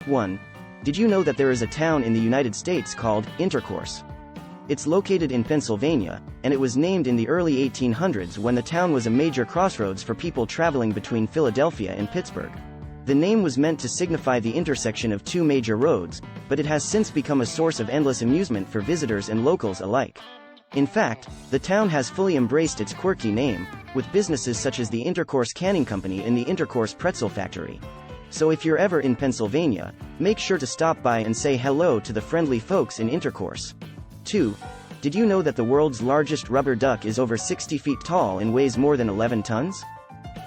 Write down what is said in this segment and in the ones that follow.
1. Did you know that there is a town in the United States called Intercourse? It's located in Pennsylvania, and it was named in the early 1800s when the town was a major crossroads for people traveling between Philadelphia and Pittsburgh. The name was meant to signify the intersection of two major roads, but it has since become a source of endless amusement for visitors and locals alike. In fact, the town has fully embraced its quirky name, with businesses such as the Intercourse Canning Company and the Intercourse Pretzel Factory. So if you're ever in Pennsylvania, make sure to stop by and say hello to the friendly folks in Intercourse. 2. Did you know that the world's largest rubber duck is over 60 feet tall and weighs more than 11 tons?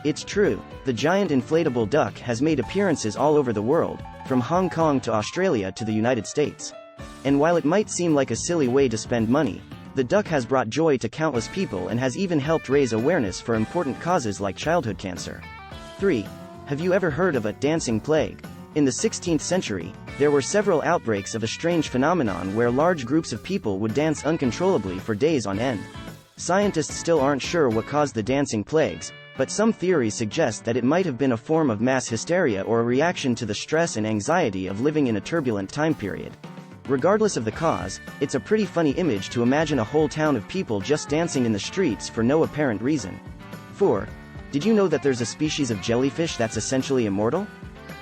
It's true, the giant inflatable duck has made appearances all over the world, from Hong Kong to Australia to the United States. And while it might seem like a silly way to spend money, the duck has brought joy to countless people and has even helped raise awareness for important causes like childhood cancer. 3. Have you ever heard of a dancing plague? In the 16th century, there were several outbreaks of a strange phenomenon where large groups of people would dance uncontrollably for days on end. Scientists still aren't sure what caused the dancing plagues, but some theories suggest that it might have been a form of mass hysteria or a reaction to the stress and anxiety of living in a turbulent time period. Regardless of the cause, it's a pretty funny image to imagine a whole town of people just dancing in the streets for no apparent reason. 4. Did you know that there's a species of jellyfish that's essentially immortal?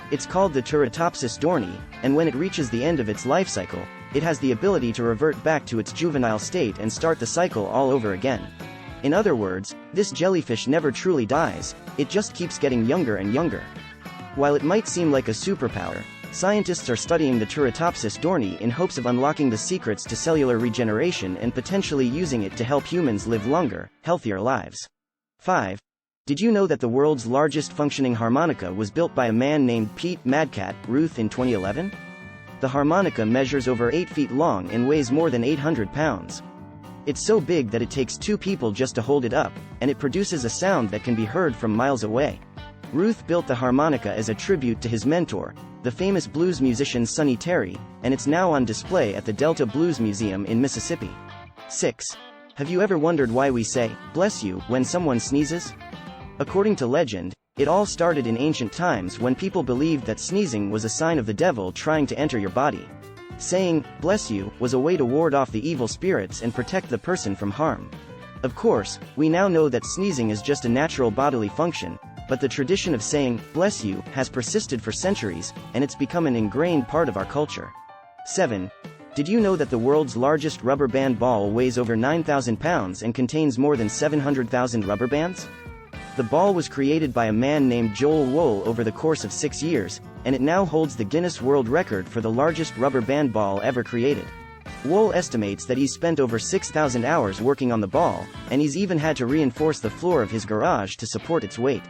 It's called the Turritopsis dohrnii, and when it reaches the end of its life cycle, it has the ability to revert back to its juvenile state and start the cycle all over again. In other words, this jellyfish never truly dies, it just keeps getting younger and younger. While it might seem like a superpower, scientists are studying the Turritopsis dohrnii in hopes of unlocking the secrets to cellular regeneration and potentially using it to help humans live longer, healthier lives. 5. Did you know that the world's largest functioning harmonica was built by a man named Pete "Madcat" Ruth in 2011? The harmonica measures over 8 feet long and weighs more than 800 pounds. It's so big that it takes 2 people just to hold it up, and it produces a sound that can be heard from miles away. Ruth built the harmonica as a tribute to his mentor, the famous blues musician Sonny Terry, and it's now on display at the Delta Blues Museum in Mississippi. 6. Have you ever wondered why we say, "bless you," when someone sneezes? According to legend, it all started in ancient times when people believed that sneezing was a sign of the devil trying to enter your body. Saying, "bless you," was a way to ward off the evil spirits and protect the person from harm. Of course, we now know that sneezing is just a natural bodily function, but the tradition of saying, "bless you," has persisted for centuries, and it's become an ingrained part of our culture. 7. Did you know that the world's largest rubber band ball weighs over 9,000 pounds and contains more than 700,000 rubber bands? The ball was created by a man named Joel Wohl over the course of 6 years, and it now holds the Guinness World Record for the largest rubber band ball ever created. Wohl estimates that he's spent over 6,000 hours working on the ball, and he's even had to reinforce the floor of his garage to support its weight.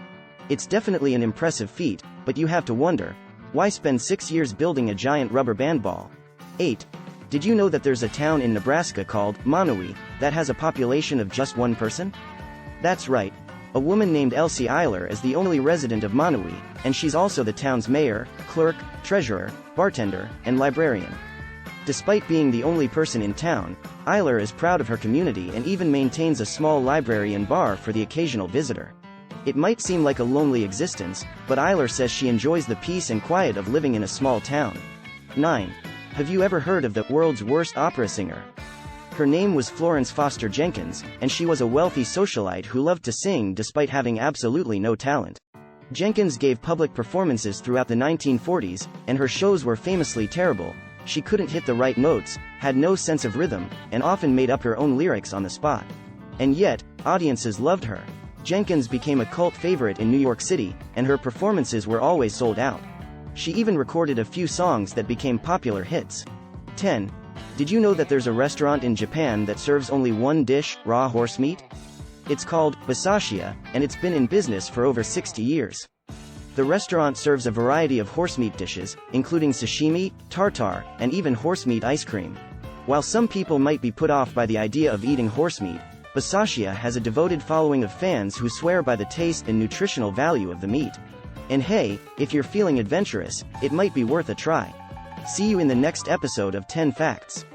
It's definitely an impressive feat, but you have to wonder, why spend 6 years building a giant rubber band ball? 8. Did you know that there's a town in Nebraska called Monowee that has a population of just 1 person? That's right. A woman named Elsie Eiler is the only resident of Monowee, and she's also the town's mayor, clerk, treasurer, bartender, and librarian. Despite being the only person in town, Eiler is proud of her community and even maintains a small library and bar for the occasional visitor. It might seem like a lonely existence, but Eiler says she enjoys the peace and quiet of living in a small town. 9. Have you ever heard of the world's worst opera singer? Her name was Florence Foster Jenkins, and she was a wealthy socialite who loved to sing despite having absolutely no talent. Jenkins gave public performances throughout the 1940s, and her shows were famously terrible. She couldn't hit the right notes, had no sense of rhythm, and often made up her own lyrics on the spot. And yet, audiences loved her. Jenkins became a cult favorite in New York City, and her performances were always sold out. She even recorded a few songs that became popular hits. 10. Did you know that there's a restaurant in Japan that serves only one dish, raw horse meat? It's called Basashia, and it's been in business for over 60 years. The restaurant serves a variety of horsemeat dishes, including sashimi, tartare, and even horsemeat ice cream. While some people might be put off by the idea of eating horsemeat, Basashia has a devoted following of fans who swear by the taste and nutritional value of the meat. And hey, if you're feeling adventurous, it might be worth a try. See you in the next episode of 10 Facts.